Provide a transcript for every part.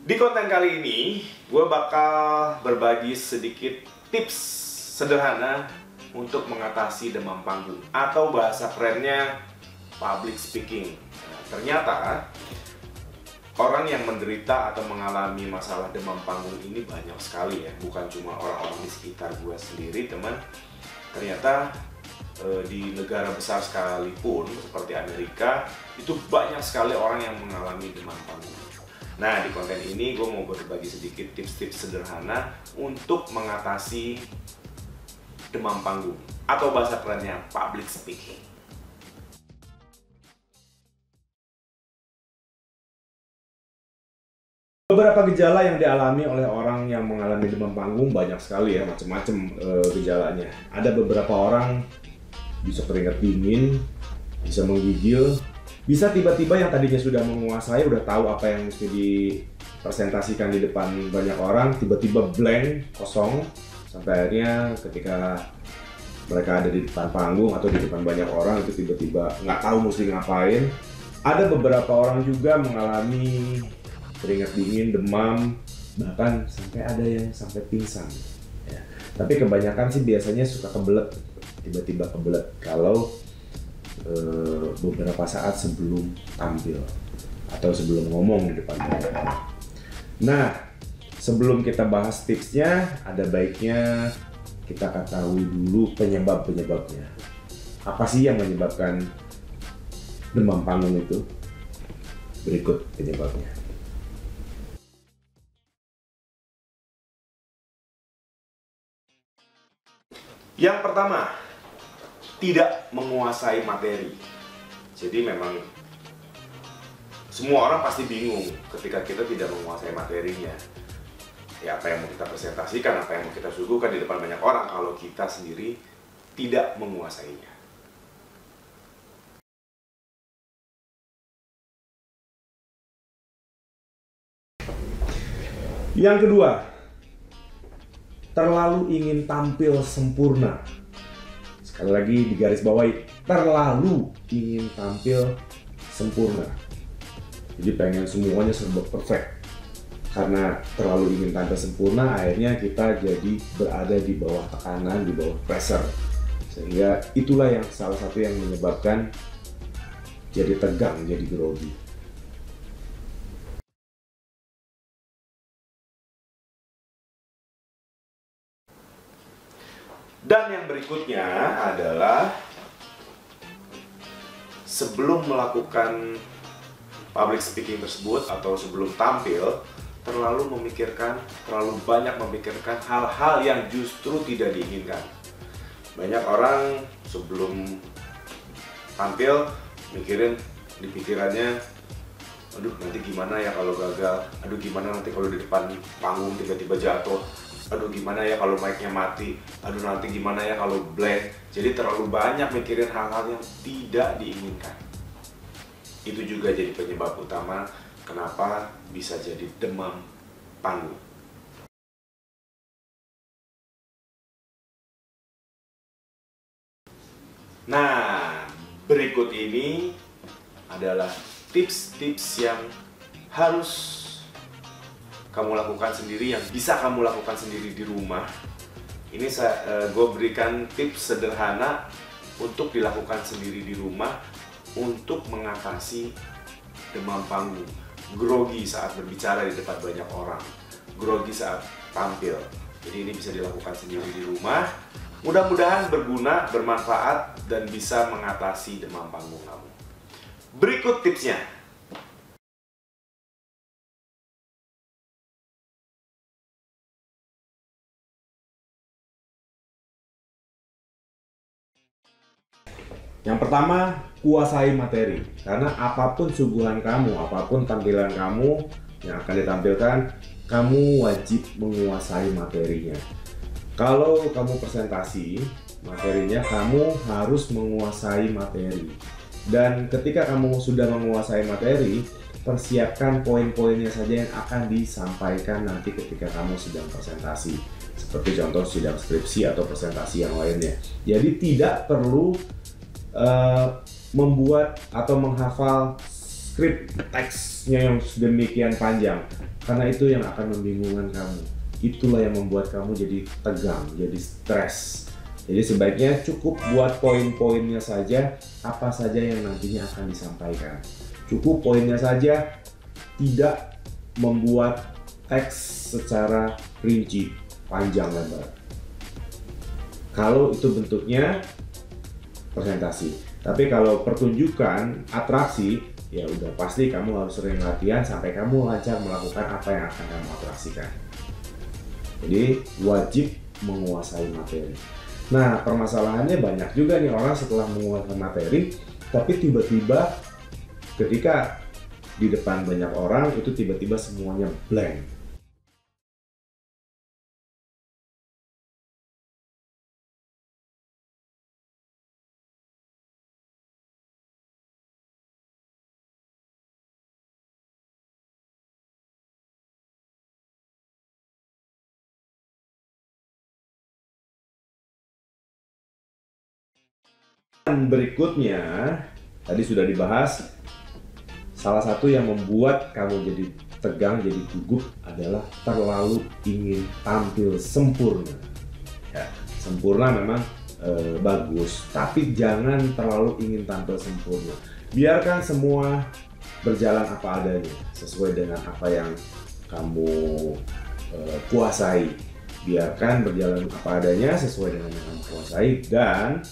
Di konten kali ini, gue bakal berbagi sedikit tips sederhana untuk mengatasi demam panggung atau bahasa kerennya public speaking. Nah, ternyata orang yang menderita atau mengalami masalah demam panggung ini banyak sekali ya, bukan cuma orang-orang di sekitar gue sendiri, teman. Ternyata di negara besar sekalipun seperti Amerika itu banyak sekali orang yang mengalami demam panggung. Nah, di konten ini gue mau berbagi sedikit tips-tips sederhana untuk mengatasi demam panggung atau bahasa kerennya public speaking. Beberapa gejala yang dialami oleh orang yang mengalami demam panggung banyak sekali ya, macam-macam gejalanya. Ada beberapa orang bisa keringat dingin, bisa menggigil, bisa tiba-tiba yang tadinya sudah menguasai, udah tahu apa yang mesti dipresentasikan di depan banyak orang, tiba-tiba blank, kosong, sampai akhirnya ketika mereka ada di depan panggung atau di depan banyak orang itu tiba-tiba nggak tahu mesti ngapain. Ada beberapa orang juga mengalami keringat dingin, demam, bahkan sampai ada yang sampai pingsan ya. Tapi kebanyakan sih biasanya suka kebelet, tiba-tiba kebelet kalau beberapa saat sebelum tampil atau sebelum ngomong di depan orang. Nah, sebelum kita bahas tipsnya, ada baiknya kita ketahui dulu penyebab-penyebabnya. Apa sih yang menyebabkan demam panggung itu? Berikut penyebabnya. Yang pertama, tidak menguasai materi. Jadi memang semua orang pasti bingung ketika kita tidak menguasai materinya. Ya, apa yang mau kita presentasikan, apa yang mau kita suguhkan di depan banyak orang kalau kita sendiri tidak menguasainya. Yang kedua, terlalu ingin tampil sempurna. Sekali lagi di garis bawahi, terlalu ingin tampil sempurna. Jadi pengen semuanya serba perfect. Karena terlalu ingin tampil sempurna, akhirnya kita jadi berada di bawah tekanan, di bawah pressure. Sehingga itulah yang salah satu yang menyebabkan jadi tegang, jadi grogi. Dan yang berikutnya adalah sebelum melakukan public speaking tersebut atau sebelum tampil, terlalu banyak memikirkan hal-hal yang justru tidak diinginkan. Banyak orang sebelum tampil mikirin di pikirannya, aduh nanti gimana ya kalau gagal, aduh gimana nanti kalau di depan panggung tiba-tiba jatuh, aduh gimana ya kalau mic-nya mati, aduh nanti gimana ya kalau blank. Jadi terlalu banyak mikirin hal-hal yang tidak diinginkan. Itu juga jadi penyebab utama kenapa bisa jadi demam panggung. Nah, berikut ini adalah tips-tips yang harus kamu lakukan sendiri, yang bisa kamu lakukan sendiri di rumah. Ini gue berikan tips sederhana untuk dilakukan sendiri di rumah untuk mengatasi demam panggung, grogi saat berbicara di depan banyak orang, grogi saat tampil. Jadi ini bisa dilakukan sendiri di rumah. Mudah-mudahan berguna, bermanfaat, dan bisa mengatasi demam panggung kamu. Berikut tipsnya. Yang pertama, kuasai materi. Karena apapun suguhan kamu, apapun tampilan kamu yang akan ditampilkan, kamu wajib menguasai materinya. Kalau kamu presentasi, materinya kamu harus menguasai materi. Dan ketika kamu sudah menguasai materi, persiapkan poin-poinnya saja yang akan disampaikan nanti ketika kamu sedang presentasi. Seperti contoh sidang skripsi atau presentasi yang lainnya. Jadi tidak perlu membuat atau menghafal skrip teksnya yang sedemikian panjang, karena itu yang akan membingungkan kamu. Itulah yang membuat kamu jadi tegang, jadi stres. Jadi sebaiknya cukup buat poin-poinnya saja, apa saja yang nantinya akan disampaikan. Cukup poinnya saja, tidak membuat teks secara rinci, panjang lebar. Kalau itu bentuknya presentasi. Tapi kalau pertunjukan, atraksi, ya udah pasti kamu harus sering latihan sampai kamu lancar melakukan apa yang akan kamu atraksikan. Jadi wajib menguasai materi. Nah, permasalahannya banyak juga nih orang setelah menguasai materi, tapi tiba-tiba ketika di depan banyak orang itu tiba-tiba semuanya blank. Dan berikutnya, tadi sudah dibahas, salah satu yang membuat kamu jadi tegang, jadi gugup adalah terlalu ingin tampil sempurna. Ya, sempurna memang bagus, tapi jangan terlalu ingin tampil sempurna. Biarkan semua berjalan apa adanya, sesuai dengan apa yang kamu kuasai. Biarkan berjalan apa adanya, sesuai dengan yang kamu kuasai, dan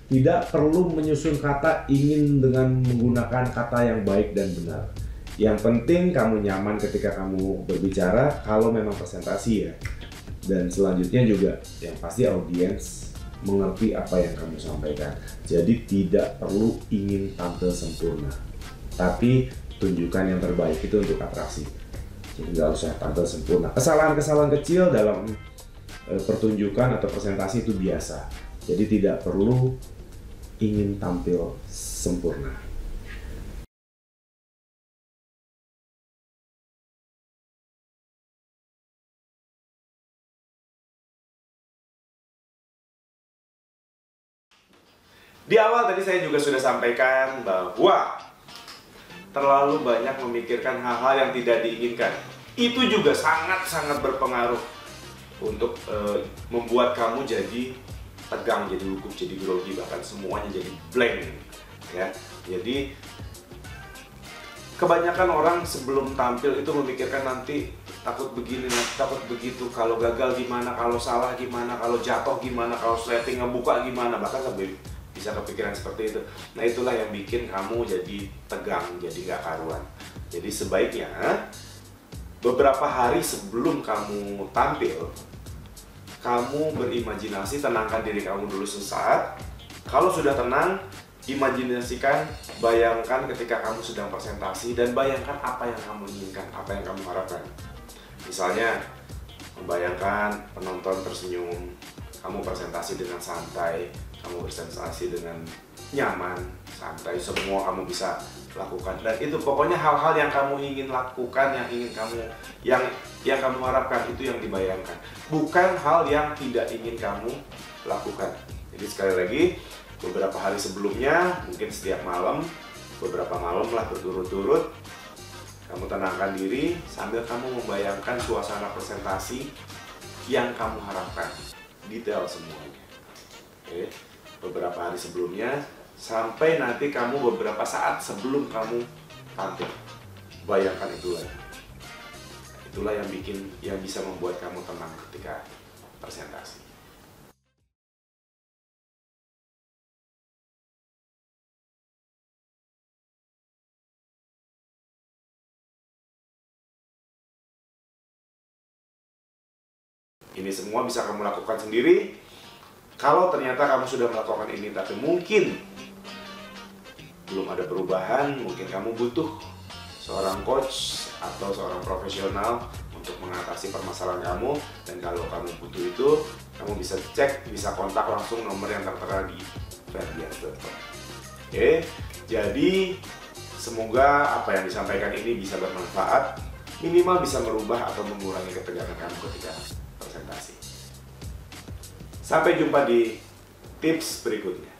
tidak perlu menyusun kata ingin dengan menggunakan kata yang baik dan benar. Yang penting kamu nyaman ketika kamu berbicara, kalau memang presentasi ya. Dan selanjutnya juga yang pasti audiens mengerti apa yang kamu sampaikan. Jadi tidak perlu ingin tampil sempurna, tapi tunjukkan yang terbaik itu untuk atraksi. Jadi nggak usah tampil sempurna. Kesalahan-kesalahan kecil dalam pertunjukan atau presentasi itu biasa. Jadi tidak perlu ingin tampil sempurna. Di awal tadi saya juga sudah sampaikan bahwa terlalu banyak memikirkan hal-hal yang tidak diinginkan. Itu juga sangat-sangat berpengaruh untuk membuat kamu jadi tegang, jadi gugup, jadi grogi, bahkan semuanya jadi blank. Ya, jadi kebanyakan orang sebelum tampil itu memikirkan nanti takut begini, nanti takut begitu, kalau gagal gimana, kalau salah gimana, kalau jatuh gimana, kalau setting ngebuka gimana, bahkan sampai bisa kepikiran seperti itu. Nah itulah yang bikin kamu jadi tegang, jadi nggak karuan. Jadi sebaiknya beberapa hari sebelum kamu tampil, kamu berimajinasi, tenangkan diri kamu dulu sesaat. Kalau sudah tenang, imajinasikan, bayangkan ketika kamu sedang presentasi dan bayangkan apa yang kamu inginkan, apa yang kamu harapkan. Misalnya, membayangkan penonton tersenyum, kamu presentasi dengan santai, kamu presentasi dengan nyaman, santai, semua kamu bisa lakukan. Dan itu pokoknya hal-hal yang kamu ingin lakukan, yang ingin kamu yang kamu harapkan, itu yang dibayangkan. Bukan hal yang tidak ingin kamu lakukan. Jadi sekali lagi, beberapa hari sebelumnya, mungkin setiap malam, beberapa malam lah berturut-turut, kamu tenangkan diri sambil kamu membayangkan suasana presentasi yang kamu harapkan, detail semuanya. Oke. Beberapa hari sebelumnya sampai nanti kamu beberapa saat sebelum kamu tampil, bayangkan itulah. Itulah yang bisa membuat kamu tenang ketika presentasi. Ini semua bisa kamu lakukan sendiri. Kalau ternyata kamu sudah melakukan ini tapi mungkin belum ada perubahan, mungkin kamu butuh seorang coach atau seorang profesional untuk mengatasi permasalahan kamu. Dan kalau kamu butuh itu, kamu bisa cek, bisa kontak langsung nomor yang tertera di ferdians.com. Oke, jadi semoga apa yang disampaikan ini bisa bermanfaat, minimal bisa merubah atau mengurangi ketegangan kamu ketika presentasi. Sampai jumpa di tips berikutnya.